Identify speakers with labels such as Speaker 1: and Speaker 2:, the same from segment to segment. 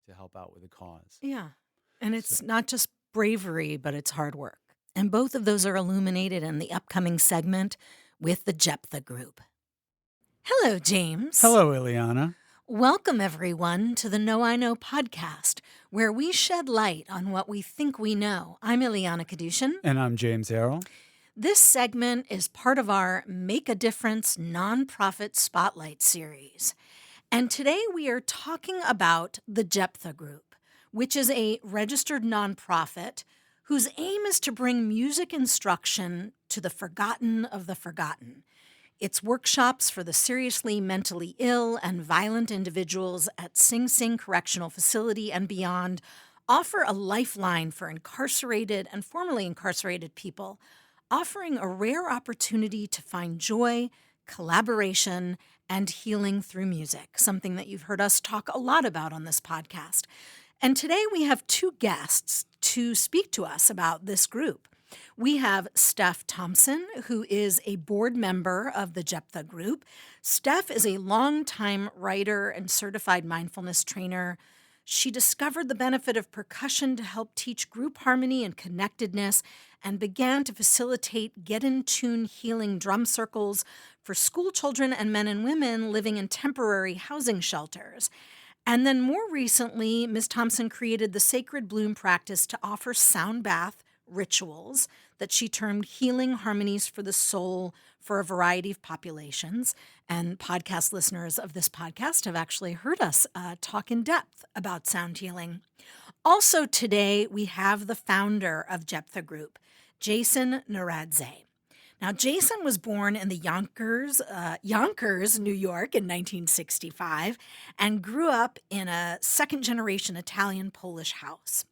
Speaker 1: to help out with the cause.
Speaker 2: Yeah. And
Speaker 1: So,
Speaker 2: it's not just bravery, but it's hard work. And both of those are illuminated in the upcoming segment with the Jephthah Group. Hello, James.
Speaker 1: hello, Ileana.
Speaker 2: Welcome, everyone, to the Know I Know podcast, where we shed light on what we think we know. I'm Ileana Kadushin.
Speaker 1: And I'm James Errol.
Speaker 2: This segment is part of our Make a Difference nonprofit spotlight series. And today we are talking about the Jephthah Group, which is a registered nonprofit whose aim is to bring music instruction to the forgotten of the forgotten. It's workshops for the seriously mentally ill and violent individuals at Sing Sing Correctional Facility and beyond offer a lifeline for incarcerated and formerly incarcerated people, offering a rare opportunity to find joy, collaboration, and healing through music, something that you've heard us talk a lot about on this podcast. And today we have two guests to speak to us about this group. We have Steph Thompson, who is a board member of the Jephthah Group. Steph is a longtime writer and certified mindfulness trainer. She discovered the benefit of percussion to help teach group harmony and connectedness and began to facilitate get-in-tune healing drum circles for school children and men and women living in temporary housing shelters. And then more recently, Ms. Thompson created the Sacred Bloom practice to offer sound bath rituals that she termed healing harmonies for the soul for a variety of populations. And podcast listeners of this podcast have actually heard us talk in depth about sound healing. Also today, we have the founder of Jephthah Group, Jason Naradzay. Now, Jason was born in the Yonkers, New York in 1965 and grew up in a second-generation Italian-Polish house.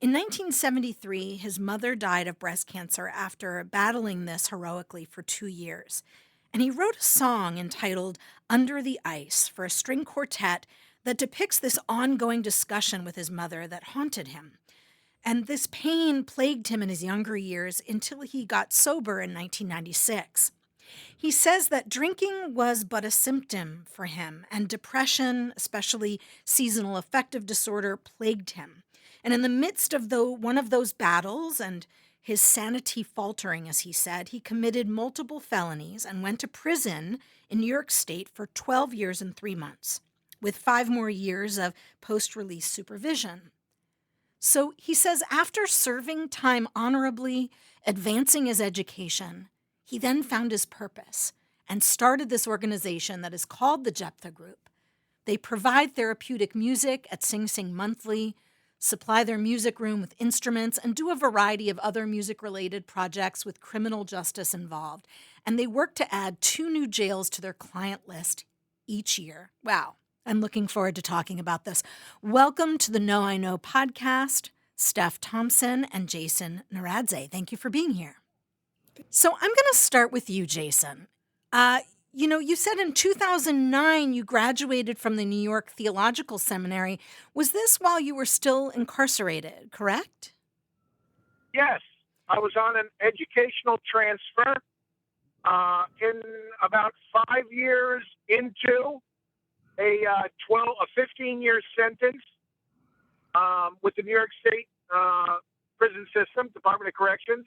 Speaker 2: In 1973, his mother died of breast cancer after battling this heroically for 2 years. And he wrote a song entitled Under the Ice for a string quartet that depicts this ongoing discussion with his mother that haunted him. And this pain plagued him in his younger years until he got sober in 1996. He says that drinking was but a symptom for him, and depression, especially seasonal affective disorder, plagued him. And in the midst of one of those battles and his sanity faltering, as he said, he committed multiple felonies and went to prison in New York State for 12 years and 3 months, with 5 more years of post-release supervision. So he says after serving time honorably, advancing his education, he then found his purpose and started this organization that is called the Jephthah Group. They provide therapeutic music at Sing Sing Monthly, supply their music room with instruments, and do a variety of other music-related projects with criminal justice involved. And they work to add 2 new jails to their client list each year. Wow. I'm looking forward to talking about this. Welcome to the Know I Know podcast, Steph Thompson and Jason Naradzay. Thank you for being here. So I'm going to start with you, Jason. You said in 2009 you graduated from the New York Theological Seminary. Was this while you were still incarcerated, correct?
Speaker 3: Yes, I was on an educational transfer in about 5 years into a 15-year sentence with the New York State prison system, Department of Corrections.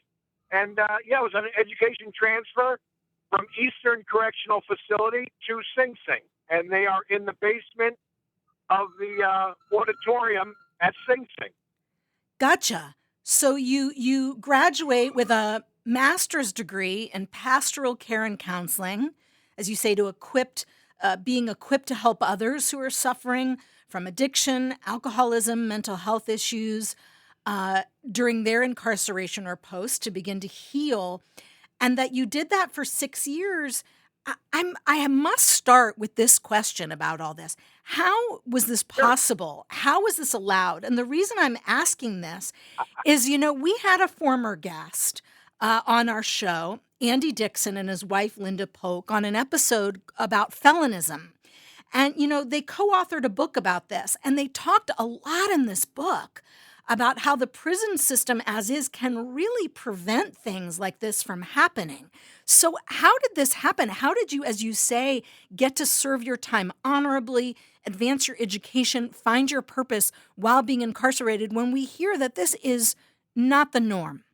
Speaker 3: And it was on an education transfer from Eastern Correctional Facility to Sing Sing. And they are in the basement of the auditorium at Sing Sing.
Speaker 2: Gotcha. So you graduate with a master's degree in pastoral care and counseling, as you say, to being equipped to help others who are suffering from addiction, alcoholism, mental health issues during their incarceration or post to begin to heal, and that you did that for 6 years. I must start with this question about all this. How was this possible? How was this allowed? And the reason I'm asking this is, we had a former guest on our show, Andy Dixon and his wife, Linda Polk, on an episode about felinism. And, they co-authored a book about this, and they talked a lot in this book about how the prison system as is can really prevent things like this from happening. So, how did this happen? How did you, as you say, get to serve your time honorably, advance your education, find your purpose while being incarcerated when we hear that this is not the norm?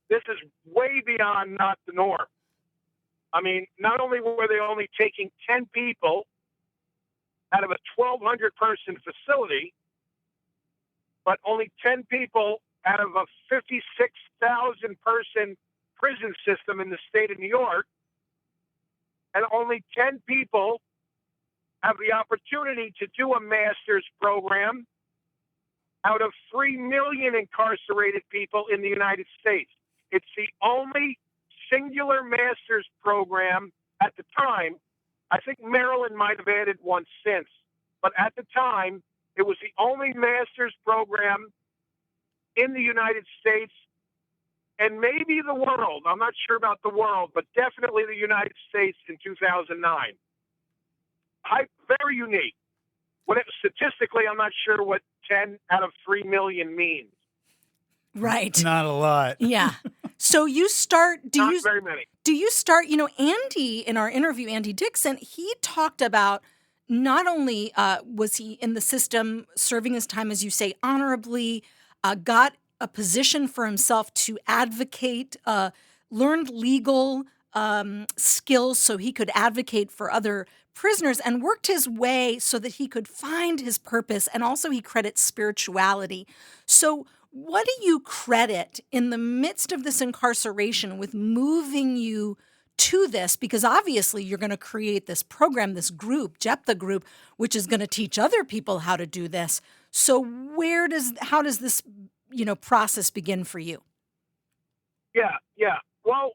Speaker 3: This is way beyond not the norm. I mean, not only were they only taking 10 people out of a 1,200 person facility, but only 10 people out of a 56,000 person prison system in the state of New York, and only 10 people have the opportunity to do a master's program out of 3 million incarcerated people in the United States. It's the only singular master's program at the time. I think Maryland might have added one since, but at the time, it was the only master's program in the United States and maybe the world. I'm not sure about the world, but definitely the United States in 2009. Very unique. Statistically, I'm not sure what 10 out of 3 million means.
Speaker 2: Right.
Speaker 1: Not a lot.
Speaker 2: Yeah. So you start,
Speaker 3: Not very many.
Speaker 2: do you start, Andy, in our interview, Andy Dixon, he talked about not only was he in the system serving his time, as you say, honorably, got a position for himself to advocate, learned legal skills so he could advocate for other prisoners, and worked his way so that he could find his purpose. And also he credits spirituality. So what do you credit in the midst of this incarceration with moving you to this? Because obviously you're going to create this program, this group, JEPTHA group, which is going to teach other people how to do this. So how does this, process begin for you?
Speaker 3: Yeah. Well,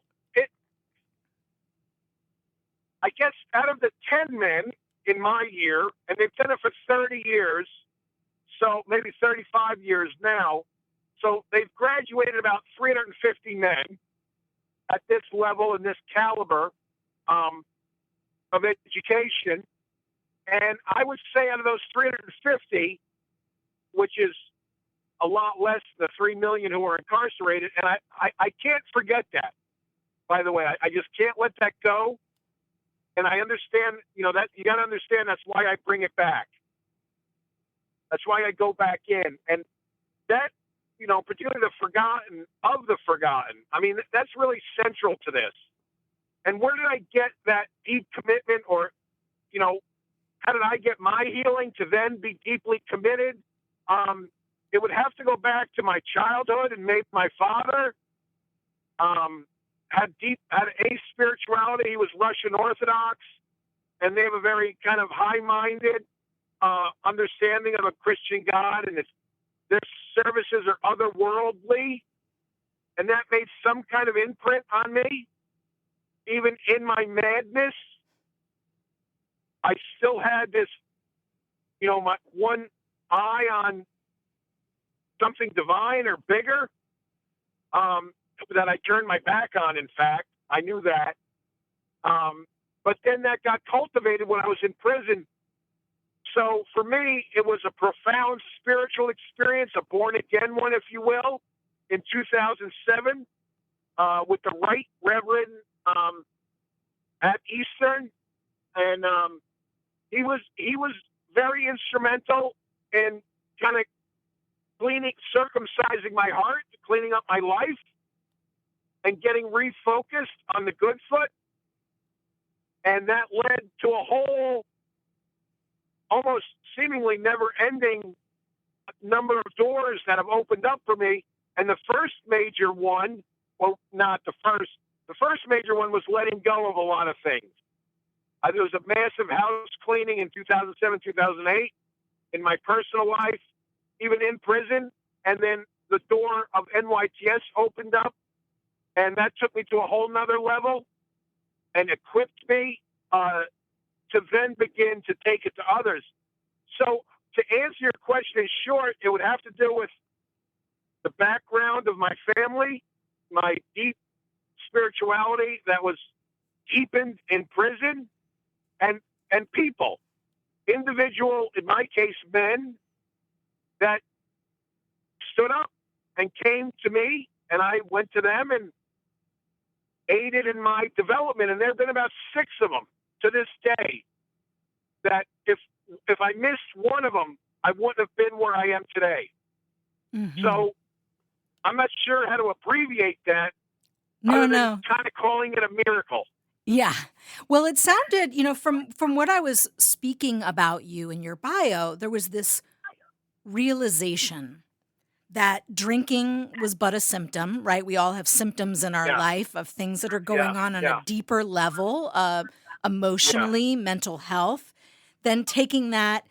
Speaker 3: I guess out of the 10 men in my year, and they've done it for 30 years, so maybe 35 years now, so they've graduated about 350 men at this level and this caliber of education. And I would say out of those 350, which is a lot less than the 3 million who are incarcerated, and I can't forget that, by the way. I just can't let that go. And I understand, that you got to understand that's why I bring it back. That's why I go back in. And that, particularly the forgotten of the forgotten, I mean, that's really central to this. And where did I get that deep commitment, or, how did I get my healing to then be deeply committed? It would have to go back to my childhood, and maybe my father had a spirituality. He was Russian Orthodox, and they have a very kind of high-minded understanding of a Christian God, and their services are otherworldly, and that made some kind of imprint on me. Even in my madness, I still had this, my one eye on something divine or bigger that I turned my back on, in fact. I knew that. But then that got cultivated when I was in prison. So for me, it was a profound spiritual experience, a born-again one, if you will, in 2007 with the Right Reverend at Eastern. And he was very instrumental in kind of circumcising my heart, cleaning up my life, and getting refocused on the good foot. And that led to a whole, almost seemingly never-ending number of doors that have opened up for me. And the first major one, well, not the first major one was letting go of a lot of things. There was a massive house cleaning in 2007, 2008 in my personal life, even in prison. And then the door of NYTS opened up, and that took me to a whole nother level and equipped me to then begin to take it to others. So to answer your question in short, it would have to do with the background of my family, my deep spirituality that was deepened in prison, and people, individual, in my case, men that stood up and came to me, and I went to them and aided in my development. And there have been about 6 of them to this day that if I missed one of them, I wouldn't have been where I am today.
Speaker 2: Mm-hmm.
Speaker 3: So I'm not sure how to abbreviate that
Speaker 2: No,
Speaker 3: other than
Speaker 2: no.
Speaker 3: kind of calling it a miracle.
Speaker 2: Yeah. Well, it sounded, from what I was speaking about you in your bio, there was this realization that drinking was but a symptom, right? We all have symptoms in our
Speaker 3: Yeah,
Speaker 2: life of things that are
Speaker 3: yeah,
Speaker 2: going on a
Speaker 3: yeah,
Speaker 2: deeper level,
Speaker 3: yeah,
Speaker 2: emotionally, mental health. Then taking that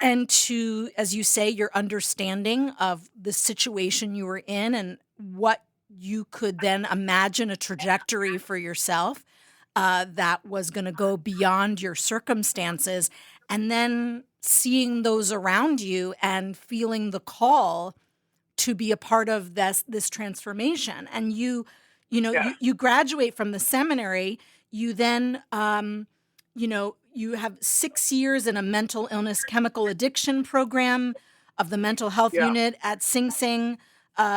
Speaker 2: and to, as you say, your understanding of the situation you were in and what you could then imagine a trajectory for yourself that was going to go beyond your circumstances, and then seeing those around you and feeling the call to be a part of this transformation. And
Speaker 3: yeah,
Speaker 2: you graduate from the seminary. You then you have 6 years in a mental illness chemical addiction program of the mental health
Speaker 3: yeah.
Speaker 2: unit at Sing Sing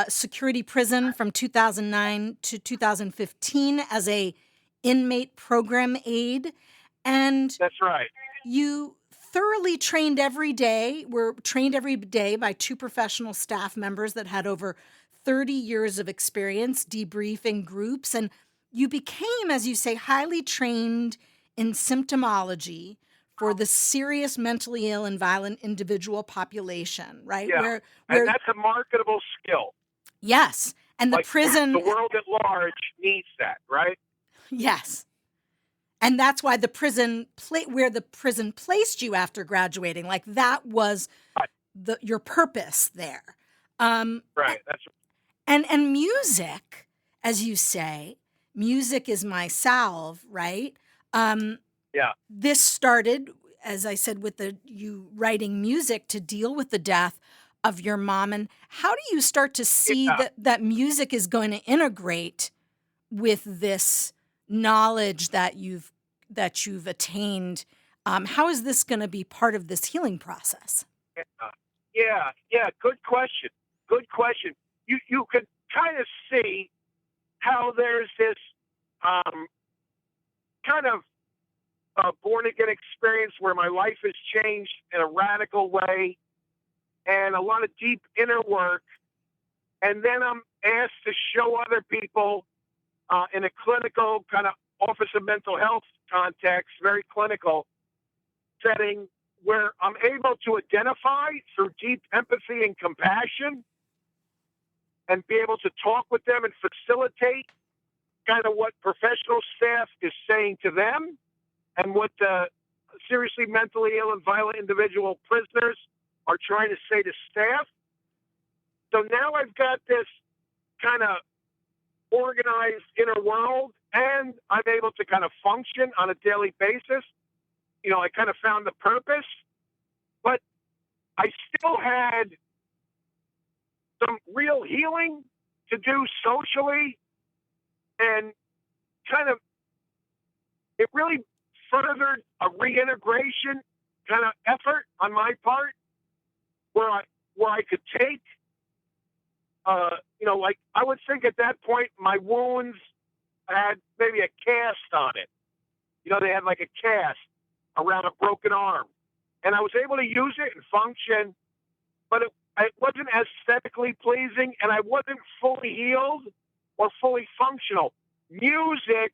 Speaker 2: security prison from 2009 to 2015 as a inmate program aide. And
Speaker 3: That's right.
Speaker 2: you thoroughly trained every day, were trained every day by 2 professional staff members that had over 30 years of experience debriefing groups. And you became, as you say, highly trained in symptomology for the serious mentally ill and violent individual population, right?
Speaker 3: Yeah, and
Speaker 2: Where
Speaker 3: that's a marketable skill.
Speaker 2: yes. And the
Speaker 3: Like the
Speaker 2: prison,
Speaker 3: world at large needs that, right?
Speaker 2: yes. And that's why the prison where the prison placed you after graduating, like that was
Speaker 3: Right,
Speaker 2: your purpose there. Um,
Speaker 3: right. That's
Speaker 2: and music, as you say, music is my salve, right? Um,
Speaker 3: yeah,
Speaker 2: this started, as I said, with you writing music to deal with the death of your mom. And how do you start to see
Speaker 3: yeah.
Speaker 2: that music is going to integrate with this knowledge that you've attained? How is this going to be part of this healing process?
Speaker 3: Yeah, yeah, yeah. Good question. Good question. You could kind of see how there's this um, kind of born again experience where my life has changed in a radical way, and a lot of deep inner work, and then I'm asked to show other people in a clinical kind of office of mental health context, very clinical setting, where I'm able to identify through deep empathy and compassion and be able to talk with them and facilitate kind of what professional staff is saying to them and what the seriously mentally ill and violent individual prisoners are trying to say to staff. So now I've got this kind of organized inner world, and I'm able to kind of function on a daily basis. I kind of found the purpose, but I still had some real healing to do socially, and kind of it really furthered a reintegration kind of effort on my part, where I could take, like I would think at that point my wounds had maybe a cast on it. They had like a cast around a broken arm, and I was able to use it and function, but it wasn't aesthetically pleasing, and I wasn't fully healed or fully functional. Music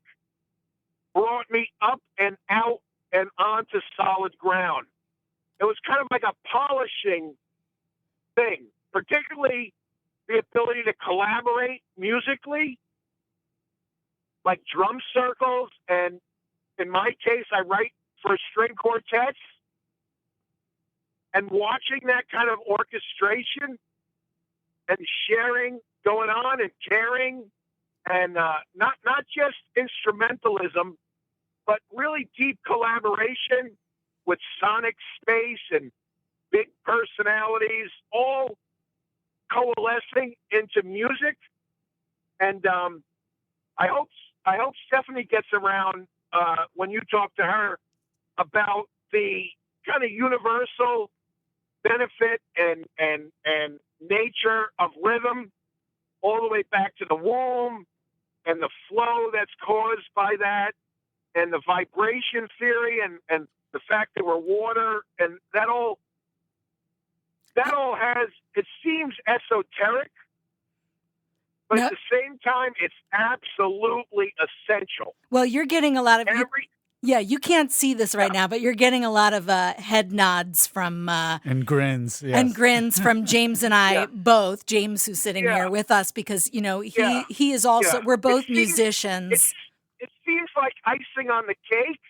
Speaker 3: brought me up and out and onto solid ground. It was kind of like a polishing thing, particularly the ability to collaborate musically, like drum circles. And in my case, I write for string quartets, and watching that kind of orchestration and sharing going on and caring, and not just instrumentalism, but really deep collaboration with sonic space and big personalities, all coalescing into music. And I hope Stephanie gets around when you talk to her about the kind of universal benefit and nature of rhythm all the way back to the womb and the flow that's caused by that and the vibration theory and the fact that we're water and that all has, it seems esoteric, but
Speaker 2: No,
Speaker 3: at the same time, it's absolutely essential.
Speaker 2: well, you're getting a lot of yeah. You can't see this right
Speaker 3: Yeah,
Speaker 2: now, but you're getting a lot of head nods from
Speaker 1: And grins,
Speaker 2: and
Speaker 1: yes.
Speaker 2: grins from James and I
Speaker 3: yeah,
Speaker 2: both. James, who's sitting
Speaker 3: yeah,
Speaker 2: here with us, because
Speaker 3: yeah,
Speaker 2: he is also.
Speaker 3: yeah.
Speaker 2: We're
Speaker 3: It
Speaker 2: both
Speaker 3: seems it
Speaker 2: musicians.
Speaker 3: it seems like icing on the cake,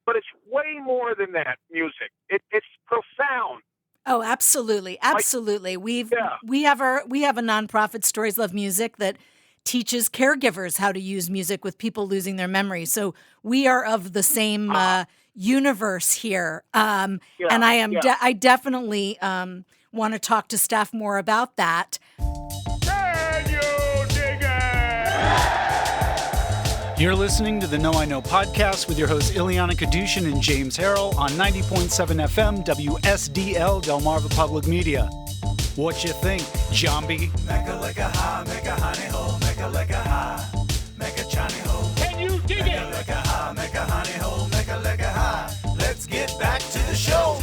Speaker 3: but it's way more than that. Music, it's profound.
Speaker 2: Oh, absolutely.
Speaker 3: Like,
Speaker 2: Absolutely.
Speaker 3: yeah,
Speaker 2: We have a nonprofit, Stories Love Music, that teaches caregivers how to use music with people losing their memory. So we are of the same
Speaker 3: uh,
Speaker 2: universe here. And
Speaker 3: yeah, yeah.
Speaker 2: I definitely want to talk to Steph more about that.
Speaker 3: Can you dig it?
Speaker 1: You're listening to the Know I Know podcast with your hosts Ileana Kadushin and James Harrell on 90.7 FM WSDL Delmarva Public Media. What you think, Jambi?
Speaker 4: Mecca like a high, make a honey hole, make a like a high, make a Johnny hole.
Speaker 3: Can you dig
Speaker 4: Make a
Speaker 3: it?
Speaker 4: like a high, make a honey hole, make a like a high. Let's get back to the show.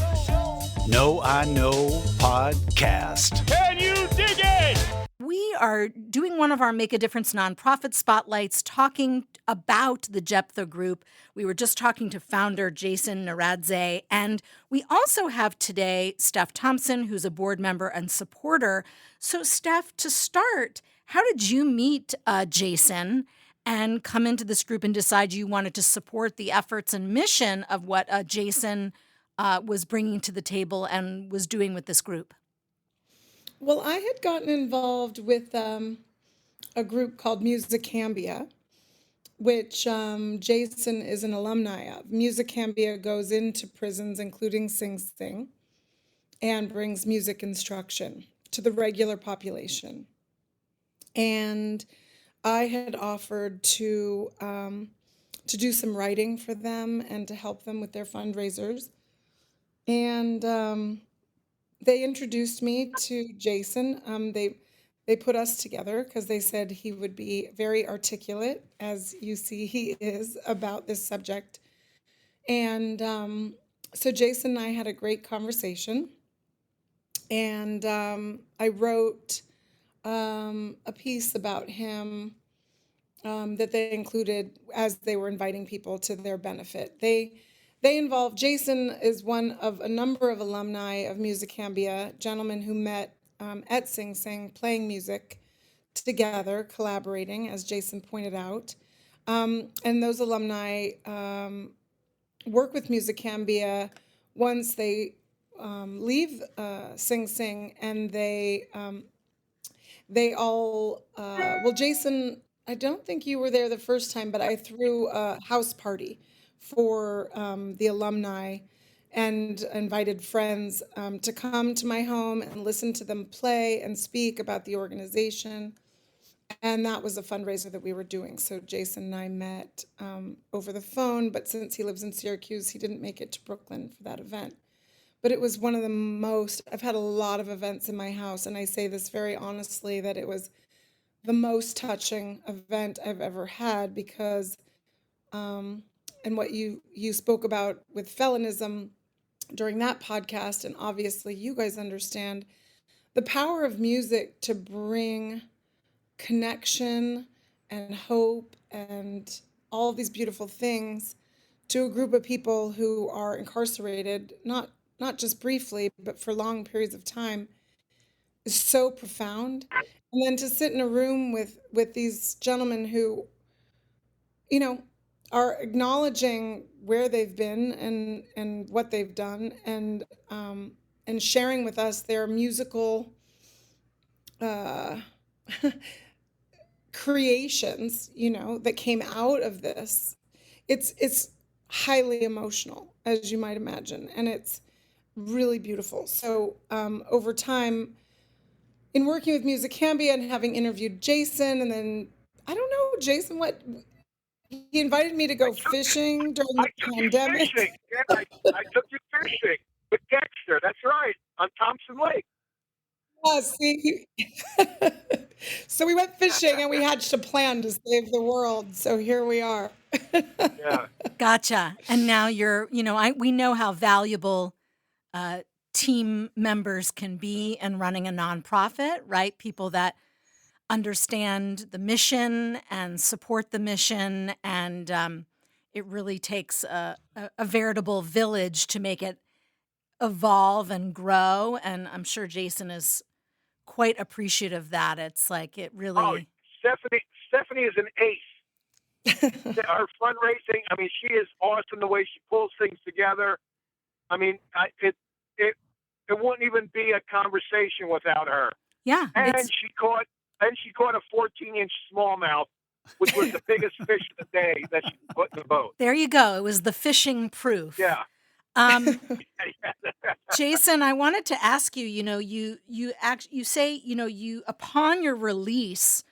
Speaker 1: Know I Know podcast.
Speaker 3: Can you dig it?
Speaker 2: We are doing one of our Make a Difference nonprofit spotlights, talking about the Jephthah Group. We were just talking to founder Jason Naradzay, and we also have today Steph Thompson, who's a board member and supporter. So, Steph, to start, how did you meet Jason and come into this group and decide you wanted to support the efforts and mission of what Jason was bringing to the table and was doing with this group?
Speaker 5: Well, I had gotten involved with a group called Musicambia, which Jason is an alumni of. Musicambia goes into prisons, including Sing Sing, and brings music instruction to the regular population. And I had offered to do some writing for them and to help them with their fundraisers. And they introduced me to Jason. They put us together because they said he would be very articulate, as you see he is, about this subject. And so Jason and I had a great conversation. And I wrote a piece about him that they included as they were inviting people to their benefit. They involved, Jason is one of a number of alumni of Musicambia, gentlemen who met at Sing Sing, playing music together, collaborating, as Jason pointed out. And those alumni work with Musicambia once they leave Sing Sing, and they all, well, Jason, I don't think you were there the first time, but I threw a house party for the alumni and invited friends to come to my home and listen to them play and speak about the organization. And that was a fundraiser that we were doing. So Jason and I met over the phone, but since he lives in Syracuse, he didn't make it to Brooklyn for that event. But it was one of the most, I've had a lot of events in my house, and I say this very honestly, that it was the most touching event I've ever had because, and what you spoke about with felinism during that podcast, and obviously you guys understand the power of music to bring connection and hope and all of these beautiful things to a group of people who are incarcerated, not just briefly, but for long periods of time, is so profound. And then to sit in a room with these gentlemen who, you know, are acknowledging where they've been and what they've done, and sharing with us their musical creations, that came out of this. It's highly emotional, as you might imagine, and it's really beautiful. So over time, in working with Musicambia and having interviewed Jason, and then I don't know, Jason, what he invited me to go fishing during
Speaker 3: I
Speaker 5: the
Speaker 3: took you
Speaker 5: pandemic.
Speaker 3: fishing. Yeah, I took you fishing. with Dexter. That's right, on Thompson Lake.
Speaker 5: Oh, see, so we went fishing and we hatched a plan to save the world. So here we are.
Speaker 3: Yeah.
Speaker 2: Gotcha. And now we know how valuable uh, team members can be in running a nonprofit, right? People that understand the mission and support the mission. And it really takes a veritable village to make it evolve and grow. And I'm sure Jason is quite appreciative of that. It's like it
Speaker 3: Oh,
Speaker 2: really.
Speaker 3: Stephanie is an ace. Her fundraising, I mean, she is awesome the way she pulls things together. I mean, it wouldn't even be a conversation without her.
Speaker 2: Yeah.
Speaker 3: And she caught a 14-inch smallmouth, which was the biggest fish of the day that she put in the boat.
Speaker 2: There you go. It was the fishing proof.
Speaker 3: Yeah.
Speaker 2: Jason, I wanted to ask you, you say, you upon your release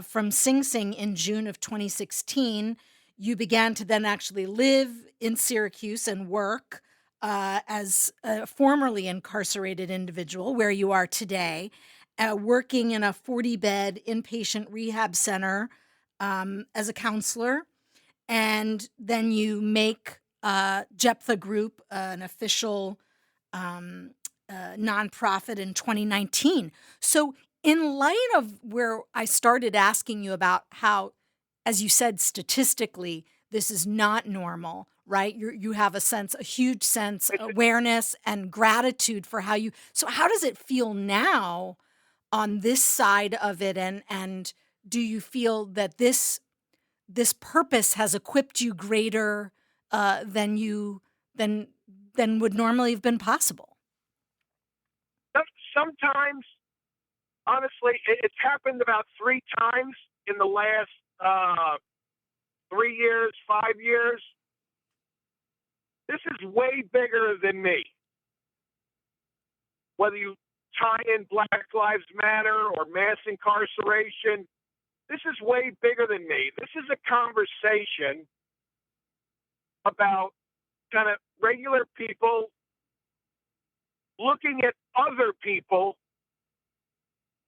Speaker 2: from Sing Sing in June of 2016, you began to then actually live in Syracuse and work as a formerly incarcerated individual where you are today, working in a 40-bed inpatient rehab center as a counselor. And then you make Jephthah Group an official nonprofit in 2019. So in light of where I started asking you about how, as you said, statistically, this is not normal, right? You have a huge sense, awareness and gratitude for so how does it feel now on this side of it? And do you feel that this purpose has equipped you greater than would normally have been possible?
Speaker 3: Sometimes, honestly, it's happened about 3 times in the last 3 years, 5 years. This is way bigger than me. Whether you tie in Black Lives Matter or mass incarceration, this is way bigger than me. This is a conversation about kind of regular people looking at other people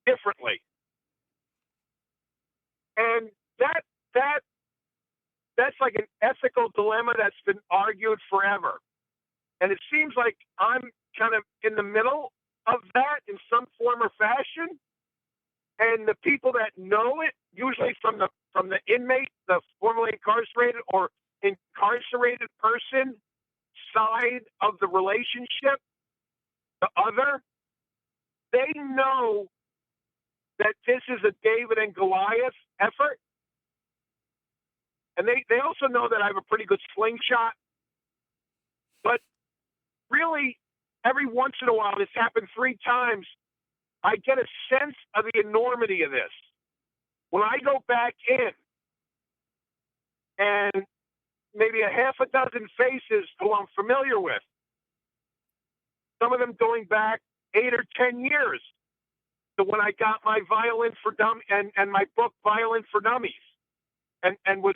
Speaker 3: differently. And that's like an ethical dilemma that's been argued forever. And it seems like I'm kind of in the middle of that in some form or fashion. And the people that know it, usually from the inmate, the formerly incarcerated or incarcerated person side of the relationship, the other, they know that this is a David and Goliath effort. And they also know that I have a pretty good slingshot. But really, every once in a while, this happened 3 times, I get a sense of the enormity of this. When I go back in and maybe a half a dozen faces who I'm familiar with, some of them going back 8 or 10 years to when I got my violin for and my book Violin for Dummies, and was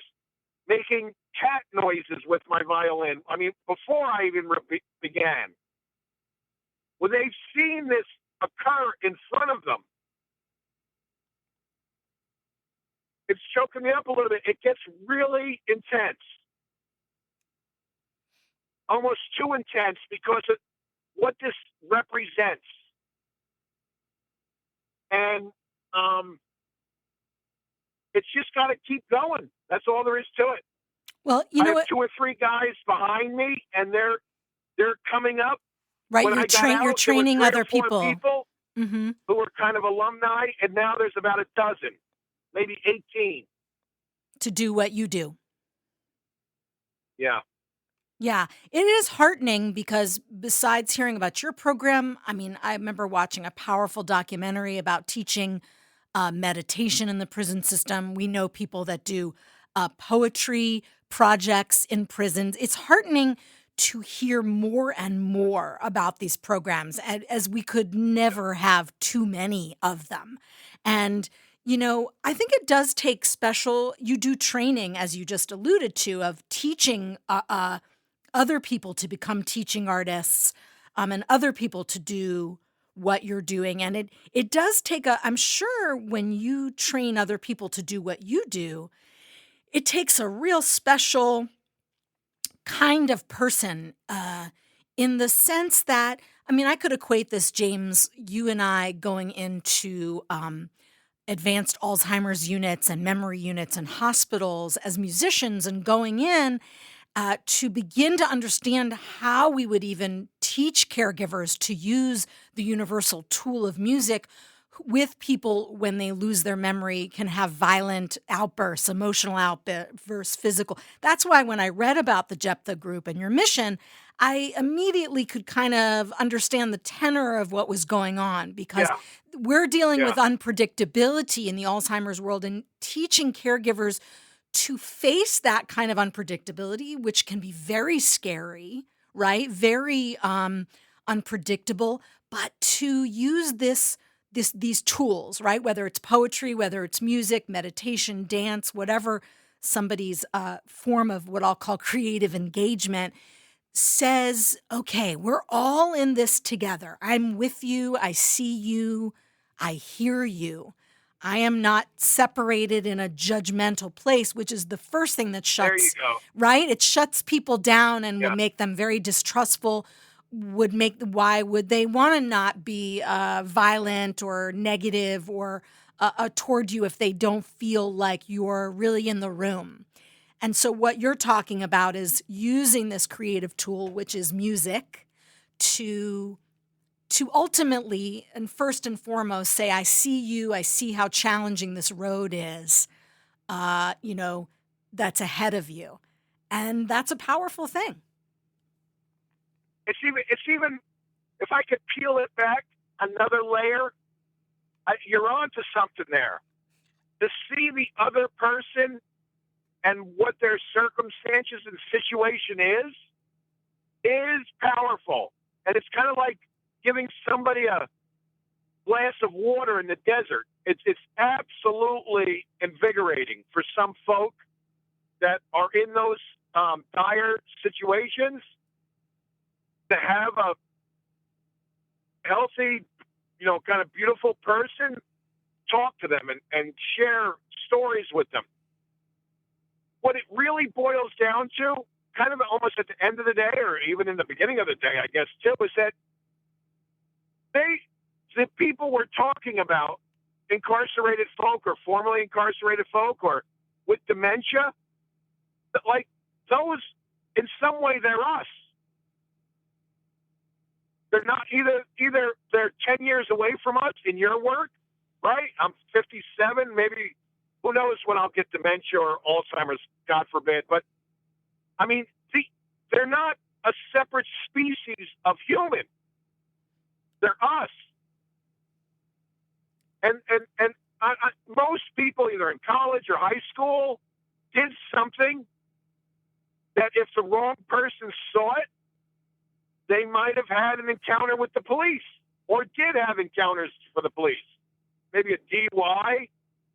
Speaker 3: making cat noises with my violin. I mean, before I even began. When they've seen this occur in front of them, it's choking me up a little bit. It gets really intense. Almost too intense because of what this represents. And it's just got to keep going. That's all there is to it.
Speaker 2: Well,
Speaker 3: I have 2 or 3 guys behind me, and they're coming up.
Speaker 2: Right,
Speaker 3: When
Speaker 2: you're training other people
Speaker 3: who were kind of alumni, and now there's about a dozen, maybe 18.
Speaker 2: to do what you do.
Speaker 3: Yeah.
Speaker 2: Yeah, it is heartening because besides hearing about your program, I mean, I remember watching a powerful documentary about teaching meditation in the prison system. We know people that do poetry projects in prisons. It's heartening to hear more and more about these programs, as we could never have too many of them. And I think it does take you do training, as you just alluded to, of teaching other people to become teaching artists. and other people to do what you're doing. And it does take I'm sure when you train other people to do what you do, it takes a real special kind of person, in the sense that, I mean, I could equate this, James, you and I going into advanced Alzheimer's units and memory units and hospitals as musicians and going in to begin to understand how we would even teach caregivers to use the universal tool of music with people when they lose their memory, can have violent outbursts, emotional outbursts, physical. That's why when I read about the Jephthah group and your mission, I immediately could kind of understand the tenor of what was going on, because
Speaker 3: Yeah.
Speaker 2: we're dealing with
Speaker 3: Yeah.
Speaker 2: unpredictability in the Alzheimer's world, and teaching caregivers to face that kind of unpredictability, which can be very scary, right? Very unpredictable, but to use these tools, right? Whether it's poetry, whether it's music, meditation, dance, whatever somebody's form of what I'll call creative engagement says, okay, we're all in this together. I'm with you. I see you. I hear you. I am not separated in a judgmental place, which is the first thing that
Speaker 3: There you
Speaker 2: shuts,
Speaker 3: go.
Speaker 2: right? It shuts people down and
Speaker 3: Yeah.
Speaker 2: would make them very distrustful. Why would they want to not be violent or negative or toward you if they don't feel like you're really in the room? And so what you're talking about is using this creative tool, which is music, to ultimately and first and foremost say, I see you, I see how challenging this road is, that's ahead of you. And that's a powerful thing.
Speaker 3: It's even if I could peel it back another layer, you're onto something there. To see the other person and what their circumstances and situation is powerful. And it's kind of like giving somebody a glass of water in the desert. It's absolutely invigorating for some folk that are in those dire situations to have a healthy, kind of beautiful person talk to them and share stories with them. What it really boils down to, kind of almost at the end of the day, or even in the beginning of the day, I guess, too, is that the people we're talking about, incarcerated folk or formerly incarcerated folk or with dementia, that like those, in some way, they're us. They're not either they're 10 years away from us in your work, right? I'm 57, maybe, who knows when I'll get dementia or Alzheimer's, God forbid. But, I mean, they're not a separate species of human. They're us. And most people, either in college or high school, did something that if the wrong person saw it, they might have had an encounter with the police or did have encounters for the police. Maybe a DUI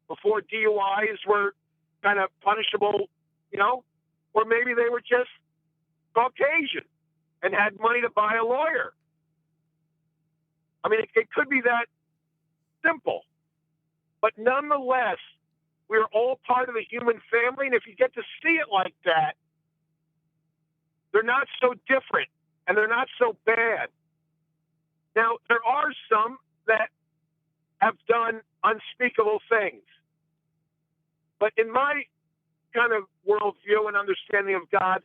Speaker 3: before DUIs were kind of punishable, or maybe they were just Caucasian and had money to buy a lawyer. I mean, it could be that simple. But nonetheless, we're all part of the human family. And if you get to see it like that, they're not so different and they're not so bad. Now, there are some that have done unspeakable things. But in my kind of worldview and understanding of God,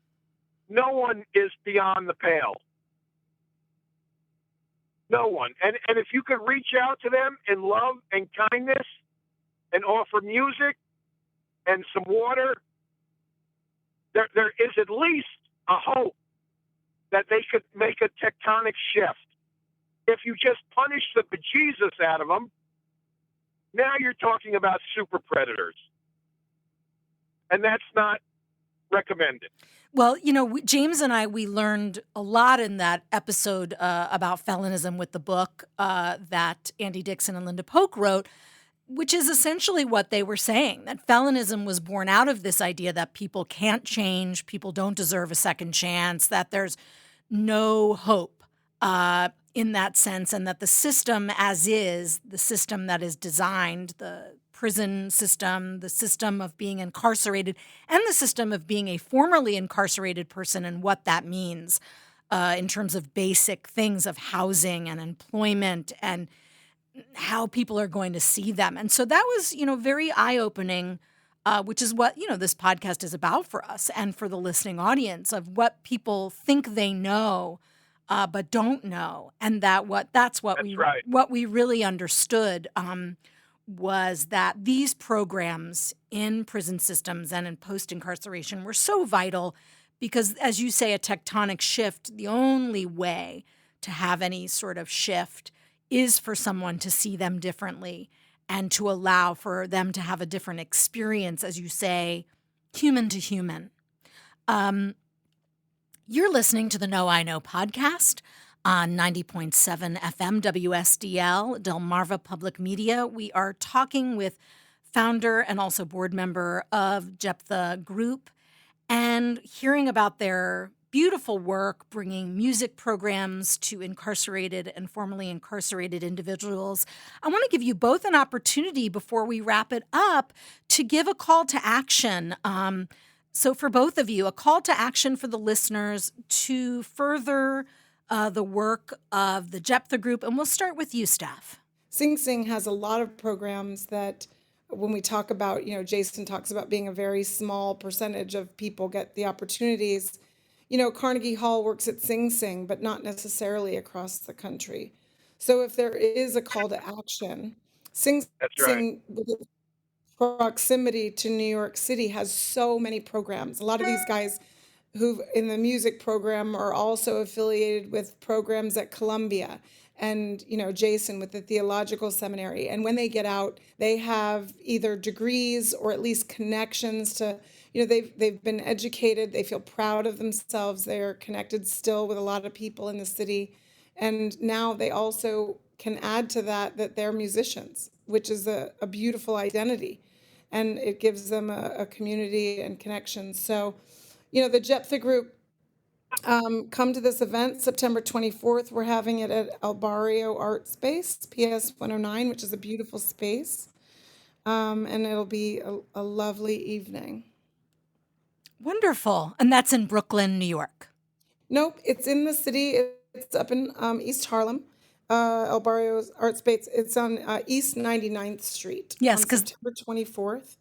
Speaker 3: no one is beyond the pale. No one. And if you could reach out to them in love and kindness and offer music and some water, there is at least a hope that they could make a tectonic shift. If you just punish the bejesus out of them, now you're talking about super predators. And that's not recommended.
Speaker 2: Well, James and we learned a lot in that episode about felinism with the book that Andy Dixon and Linda Polk wrote, which is essentially what they were saying, that felinism was born out of this idea that people can't change, people don't deserve a second chance, that there's no hope in that sense, and that the system as is, the system that is designed, the prison system, the system of being incarcerated, and the system of being a formerly incarcerated person and what that means in terms of basic things of housing and employment and how people are going to see them. And so that was, very eye-opening, which is what, this podcast is about for us and for the listening audience, of what people think they know but don't know. And that's what
Speaker 3: right.
Speaker 2: we really understood was that these programs in prison systems and in post-incarceration were so vital because, as you say, a tectonic shift, the only way to have any sort of shift is for someone to see them differently and to allow for them to have a different experience, as you say, human to human. You're listening to the Know I Know podcast on 90.7 FM WSDL, Delmarva Public Media. We are talking with founder and also board member of Jephthah Group and hearing about their beautiful work bringing music programs to incarcerated and formerly incarcerated individuals. I want to give you both an opportunity before we wrap it up to give a call to action. So for both of you, a call to action for the listeners to further the work of the Jephthah Group. And we'll start with you, Steph.
Speaker 5: Sing Sing has a lot of programs that when we talk about, Jason talks about being a very small percentage of people get the opportunities. Carnegie Hall works at Sing Sing, but not necessarily across the country. So if there is a call to action, Sing Sing, with its proximity to New York City, has so many programs. A lot of these guys who in the music program are also affiliated with programs at Columbia and, Jason with the theological seminary. And when they get out, they have either degrees or at least connections to, they've been educated. They feel proud of themselves. They're connected still with a lot of people in the city. And now they also can add to that they're musicians, which is a beautiful identity. And it gives them a community and connection. So, the Jephthah Group, come to this event September 24th. We're having it at El Barrio Art Space, PS 109, which is a beautiful space. And it'll be a lovely evening.
Speaker 2: Wonderful. And that's in Brooklyn, New York.
Speaker 5: Nope, it's in the city. It's up in East Harlem. El Barrio Art Space. It's on East 99th Street.
Speaker 2: Yes,
Speaker 5: on September 24th.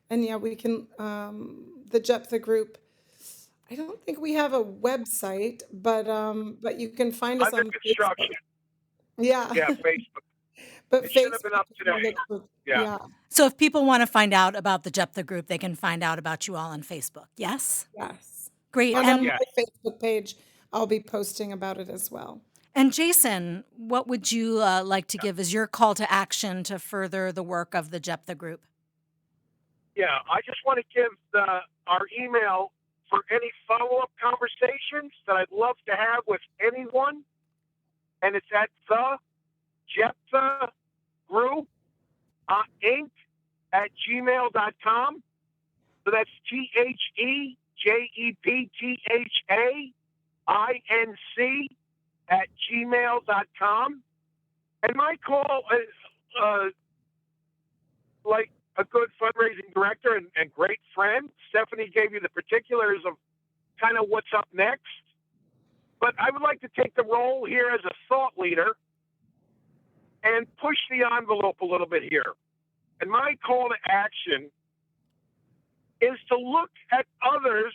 Speaker 5: And yeah, we can, the Jephthah Group, I don't think we have a website, but you can find us
Speaker 3: Under
Speaker 5: on
Speaker 3: construction.
Speaker 5: Facebook. Yeah.
Speaker 3: Yeah, Facebook.
Speaker 5: But
Speaker 3: It should have been
Speaker 5: Facebook,
Speaker 3: up today.
Speaker 5: yeah.
Speaker 2: So if people want to find out about the Jephthah Group, they can find out about you all on Facebook. Yes?
Speaker 5: Yes.
Speaker 2: Great.
Speaker 5: And on
Speaker 2: And,
Speaker 5: my Facebook page, I'll be posting about it as well.
Speaker 2: and Jason, what would you like to give as your call to action to further the work of the Jephthah Group?
Speaker 3: Yeah, I just want to give our email for any follow-up conversations that I'd love to have with anyone. And it's at the Jephthah Group Inc. at gmail.com. So that's TheJephthahInc at gmail.com. And my call is like a good fundraising director and great friend. Stephanie gave you the particulars of kind of what's up next. But I would like to take the role here as a thought leader and push the envelope a little bit here. And my call to action is to look at others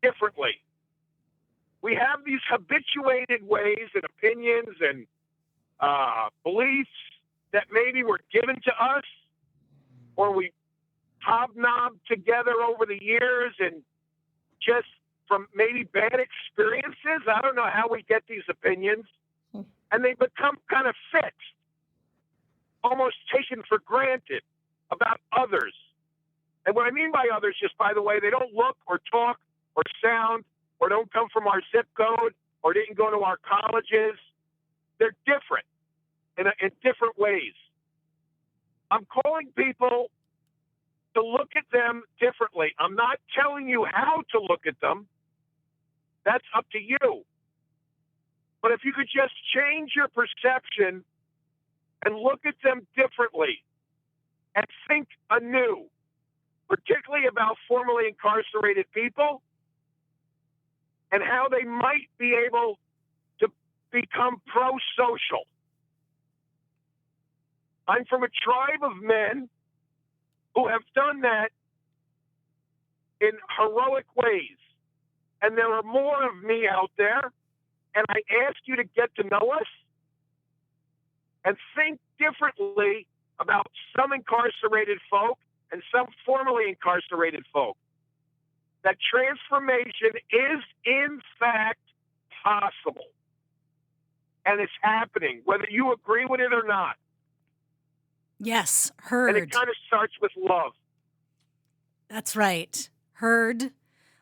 Speaker 3: differently. We have these habituated ways and opinions and beliefs that maybe were given to us or we hobnobbed together over the years and just from maybe bad experiences. I don't know how we get these opinions. And they become kind of fixed, almost taken for granted about others. And what I mean by others, just by the way, they don't look or talk or sound or don't come from our zip code or didn't go to our colleges. They're different in different ways. I'm calling people to look at them differently. I'm not telling you how to look at them. That's up to you. But if you could just change your perception and look at them differently and think anew, particularly about formerly incarcerated people and how they might be able to become pro-social. I'm from a tribe of men who have done that in heroic ways. And there are more of me out there. And I ask you to get to know us and think differently about some incarcerated folk and some formerly incarcerated folk. That transformation is, in fact, possible. And it's happening, whether you agree with it or not.
Speaker 2: Yes, heard.
Speaker 3: And it kind of starts with love.
Speaker 2: That's right. Heard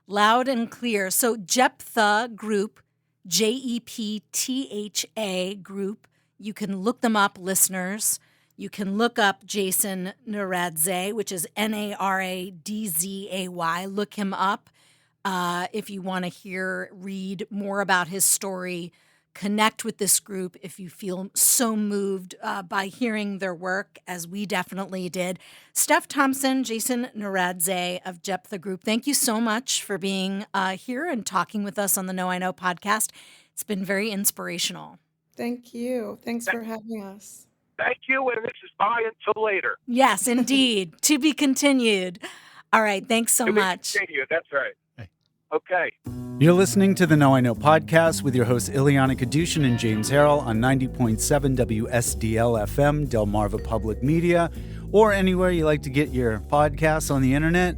Speaker 2: loud and clear. So Jeptha Group, Jeptha Group, you can look them up, listeners. You can look up Jason Naradzay, which is Naradzay. Look him up if you want to read more about his story. Connect with this group if you feel so moved by hearing their work, as we definitely did. Steph Thompson, Jason Naradzay of Jeptha Group, thank you so much for being here and talking with us on the Know I Know podcast. It's been very inspirational.
Speaker 5: Thank you. Thanks for having us.
Speaker 3: Thank you, and this is bye until later.
Speaker 2: Yes, indeed. To be continued. All right, thanks so much.
Speaker 3: To be continued, that's right. Okay.
Speaker 1: You're listening to the Know I Know podcast with your hosts Ileana Kadushin and James Harrell on 90.7 WSDL FM, Delmarva Public Media, or anywhere you like to get your podcasts on the internet.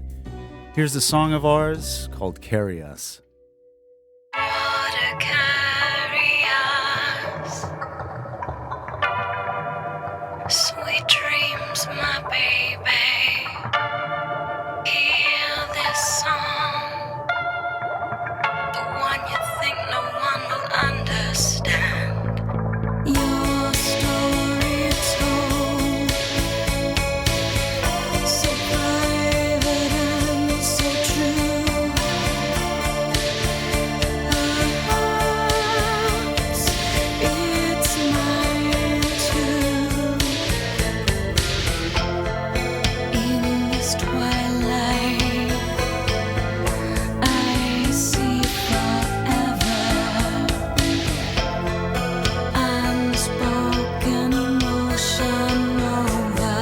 Speaker 1: Here's a song of ours called Carry Us.
Speaker 6: Water carry us, sweet dreams, my baby. Hear this song, the one you think no one will understand. Your story told, so private and so true. Our hearts, it's mine too. In this twilight, I see forever, unspoken emotion over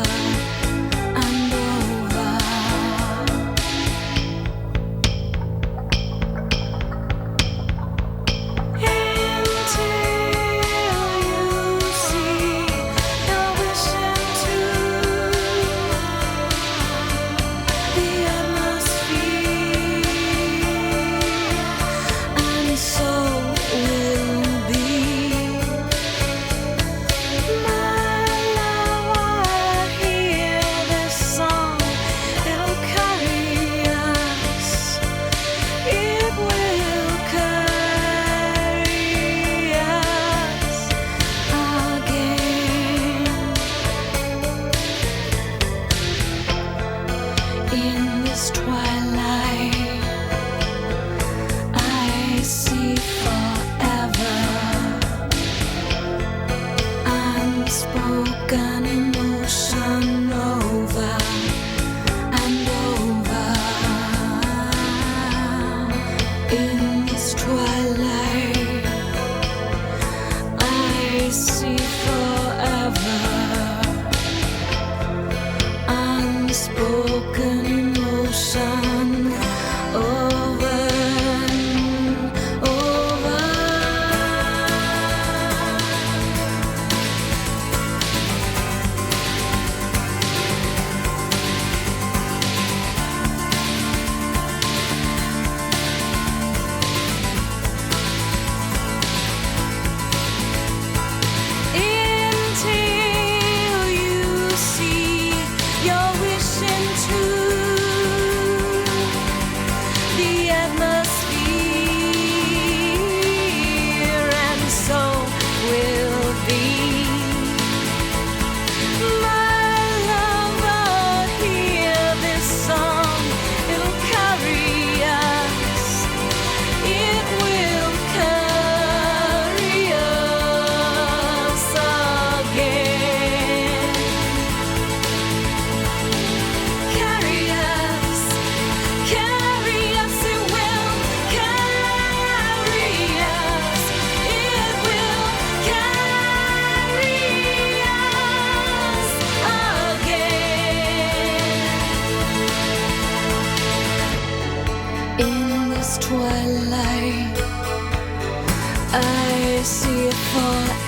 Speaker 6: and over. Until you see you're wishing to the atmosphere, and so will be. My love, I hear this song, it'll carry us, it will carry us again. In this twilight, I see forever, unspoken emotion over and over. In this twilight, I see forever, unspoken emotion over and over.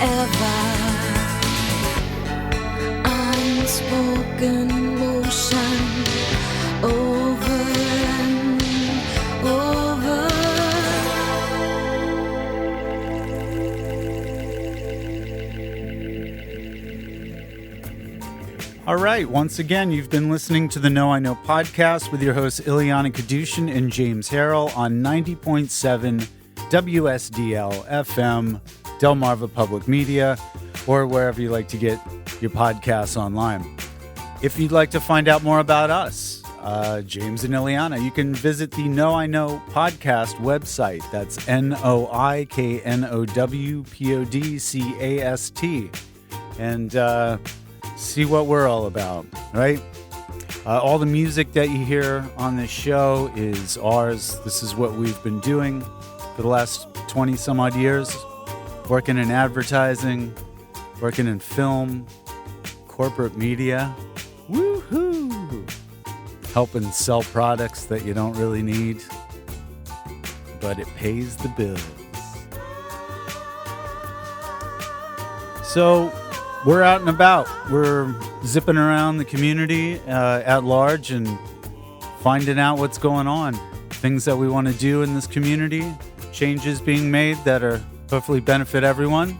Speaker 6: forever. Unspoken motion over and over.
Speaker 1: All right. Once again, you've been listening to the Know I Know podcast with your hosts Ileana Kadushin and James Harrell on 90.7 WSDL FM, Delmarva Public Media, or wherever you like to get your podcasts online. If you'd like to find out more about us, James and Ileana, you can visit the Know I Know podcast website. That's NOIKNOWPODCAST. And see what we're all about, right? All the music that you hear on this show is ours. This is what we've been doing for the last 20 some odd years, working in advertising, working in film, corporate media, woohoo, helping sell products that you don't really need, but it pays the bills. So we're out and about. We're zipping around the community at large and finding out what's going on. Things that we want to do in this community, changes being made that are hopefully benefit everyone.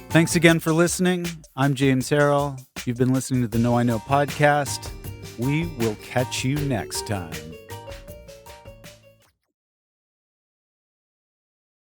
Speaker 1: Thanks again for listening. I'm James Harrell. You've been listening to the Know I Know podcast. We will catch you next time.